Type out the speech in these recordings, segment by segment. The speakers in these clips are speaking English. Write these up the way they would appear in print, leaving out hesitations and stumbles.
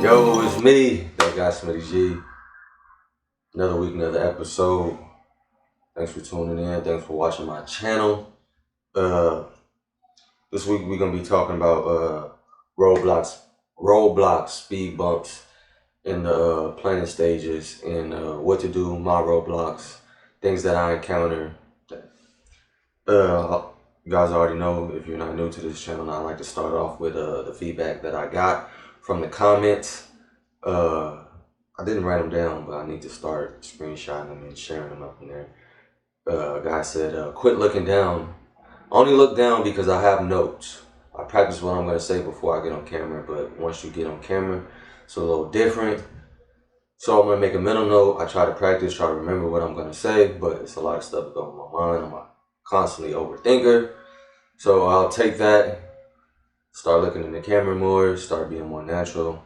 Yo, it's me, that guy Smitty G. Another week, another episode. Thanks for tuning in. Thanks for watching my channel. Uh, this week we're gonna be talking about roadblocks, speed bumps in the planning stages, and what to do, my roadblocks, things that I encounter. Uh, you guys already know, if you're not new to this channel, I like to start off with the feedback that I got from the comments. I didn't write them down, but I need to start screenshotting them and sharing them up in there. A guy said, quit looking down. I only look down because I have notes. I practice what I'm going to say before I get on camera, but once you get on camera, it's a little different. So I'm going to make a mental note. I try to practice, try to remember what I'm going to say, but it's a lot of stuff going on in my mind. I'm a constantly overthinker. So I'll take that, start looking in the camera more, start being more natural.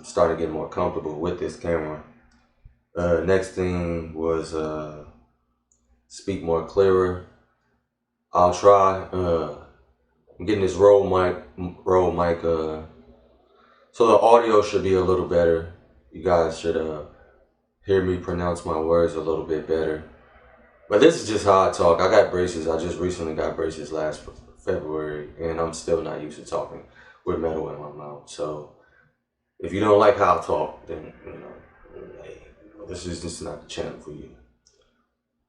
Started getting more comfortable with this camera. Next thing was speak more clearer. I'll try. I'm getting this roll mic. So the audio should be a little better. You guys should hear me pronounce my words a little bit better. But this is just how I talk. I got braces. I just recently got braces last February, and I'm still not used to talking with metal in my mouth. So if you don't like how I talk, then hey, this is not the channel for you.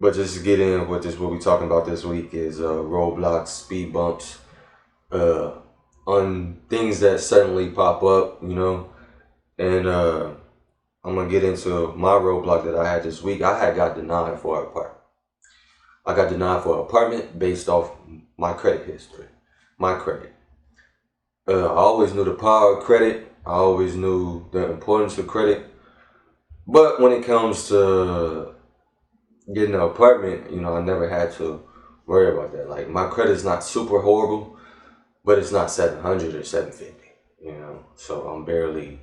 But just to get in with this, what we're talking about this week is roadblocks, speed bumps, on things that suddenly pop up, and I'm gonna get into my roadblock that I had this week. I had got denied for an apartment. I got denied for an apartment based off my credit history, my credit. I always knew the power of credit. I always knew the importance of credit. But when it comes to getting an apartment, I never had to worry about that. Like, my credit's not super horrible, but it's not 700 or 750, So I'm barely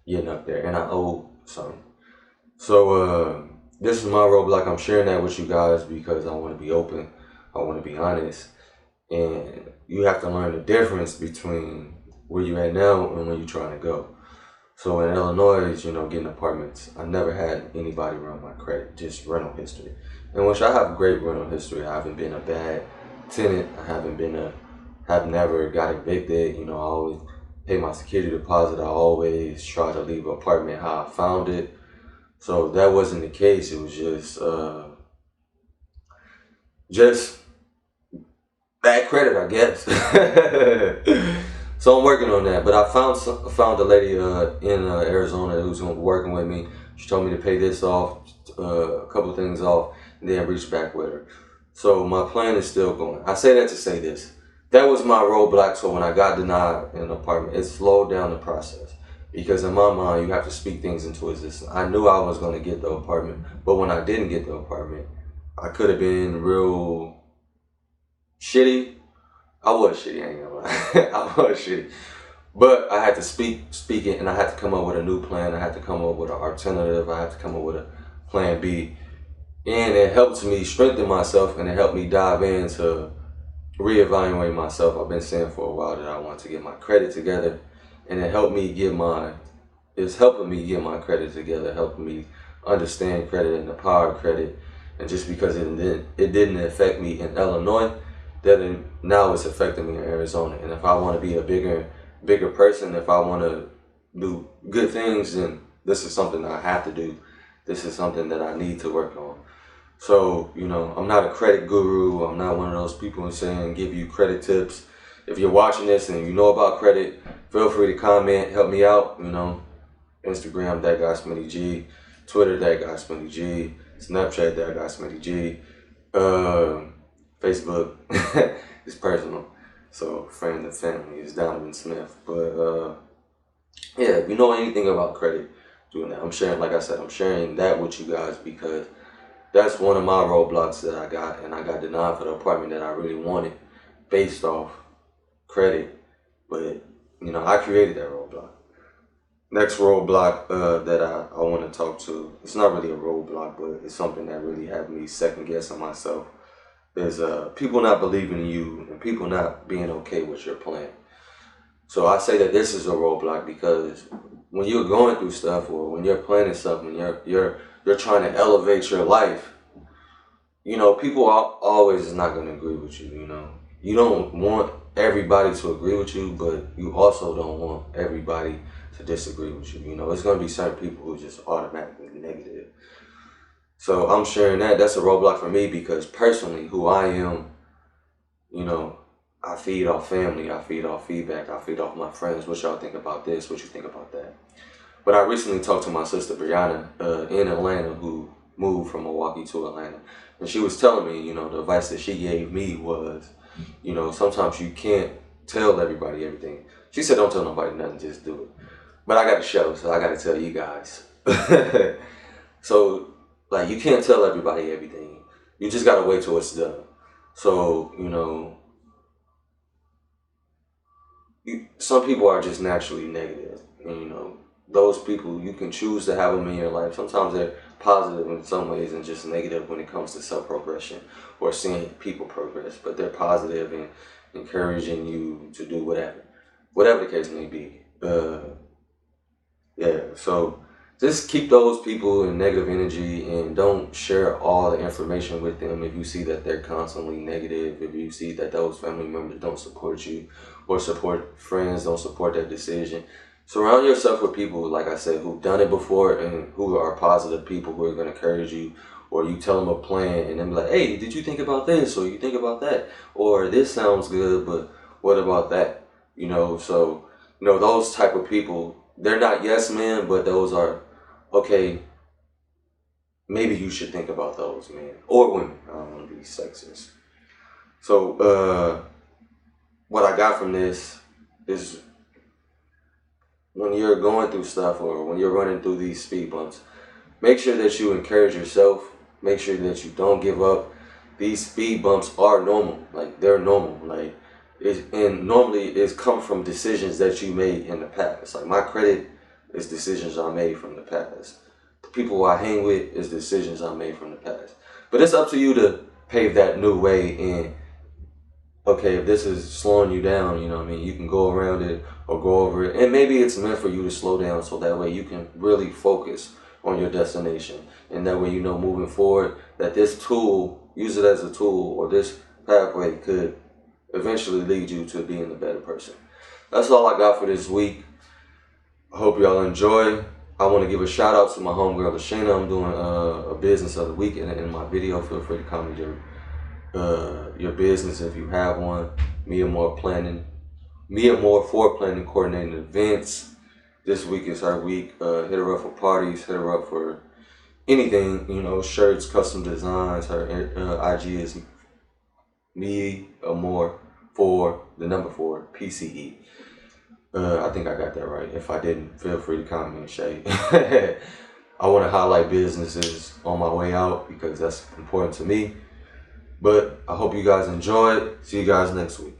getting up there, and I owe some. So this is my roadblock. I'm sharing that with you guys because I want to be open. I want to be honest. And you have to learn the difference between where you at now and where you're trying to go. So in Illinois, getting apartments, I never had anybody run my credit, just rental history. And which I have great rental history. I haven't been a bad tenant. Have never got evicted. I always pay my security deposit. I always try to leave an apartment how I found it. So that wasn't the case. It was just bad credit, I guess. So I'm working on that, but I found a lady in Arizona who's working with me. She told me to pay this off, a couple of things off, and then reach back with her. So my plan is still going. I say that to say this. That was my roadblock. So when I got denied an apartment, it slowed down the process. Because in my mind, you have to speak things into existence. I knew I was going to get the apartment, but when I didn't get the apartment, I could have been real shitty. I was shitty, I ain't gonna lie. I was shitty. But I had to speak it, and I had to come up with a new plan. I had to come up with an alternative. I had to come up with a plan B. And it helped me strengthen myself, and it helped me dive into reevaluate myself. I've been saying for a while that I want to get my credit together, and it's helping me get my credit together, helping me understand credit and the power of credit. And just because it didn't affect me in Illinois, that now it's affecting me in Arizona. And if I want to be a bigger person, if I want to do good things, then this is something that I have to do. This is something that I need to work on. So, I'm not a credit guru. I'm not one of those people who saying give you credit tips. If you're watching this and you know about credit, feel free to comment, help me out. Instagram, that guy Smitty G, Twitter, that guy Smitty G, Snapchat, that guy Smitty G, Facebook is personal. So friend and family is Donovan Smith. But yeah, if you know anything about credit, doing that. I'm sharing that with you guys because that's one of my roadblocks that I got, and I got denied for the apartment that I really wanted based off credit. But I created that roadblock. Next roadblock that I want to talk to, it's not really a roadblock, but it's something that really had me second guessing myself, is people not believing in you and people not being okay with your plan. So I say that this is a roadblock because when you're going through stuff or when you're planning something, you're trying to elevate your life. People are always is not going to agree with you. You don't want everybody to agree with you, but you also don't want everybody to disagree with you. It's going to be certain people who just automatically negative. So I'm sharing that. That's a roadblock for me because personally, who I am, you know, I feed off family, I feed off feedback, I feed off my friends. What y'all think about this? What you think about that? But I recently talked to my sister Brianna in Atlanta, who moved from Milwaukee to Atlanta, and she was telling me, the advice that she gave me was, sometimes you can't tell everybody everything. She said, don't tell nobody nothing, just do it. But I got to show, so I got to tell you guys. So, like, you can't tell everybody everything. You just got to wait till it's done. So, some people are just naturally negative. And, those people, you can choose to have them in your life. Sometimes they're positive in some ways and just negative when it comes to self-progression or seeing people progress. But they're positive and encouraging you to do whatever the case may be. Yeah, so just keep those people in negative energy and don't share all the information with them if you see that they're constantly negative, if you see that those family members don't support you or support friends, don't support that decision. Surround yourself with people, like I said, who've done it before and who are positive people who are going to encourage you, or you tell them a plan and then be like, hey, did you think about this? Or you think about that? Or this sounds good, but what about that? So, those type of people, they're not yes men, but those are, okay, maybe you should think about those men or women. I don't want to be sexist. So, what I got from this is when you're going through stuff or when you're running through these speed bumps, make sure that you encourage yourself. Make sure that you don't give up. These speed bumps are normal. Like, they're normal. Like, and normally it's come from decisions that you made in the past. Like, my credit is decisions I made from the past. The people who I hang with is decisions I made from the past. But it's up to you to pave that new way. And okay, if this is slowing you down, you can go around it or go over it. And maybe it's meant for you to slow down so that way you can really focus on your destination. And that way, moving forward, that this tool, use it as a tool, or this pathway could eventually lead you to being a better person. That's all I got for this week. I hope y'all enjoy. I want to give a shout out to my homegirl, Lashana. I'm doing a business of the week in my video. Feel free to comment your business if you have one. Mia Moore for planning, coordinating events. This week is her week. Hit her up for parties. Hit her up for anything. Shirts, custom designs. Her IG is Mia Moore for the number 4 PCE. I think I got that right. If I didn't, feel free to comment and shade. I want to highlight businesses on my way out because that's important to me. But I hope you guys enjoyed. See you guys next week.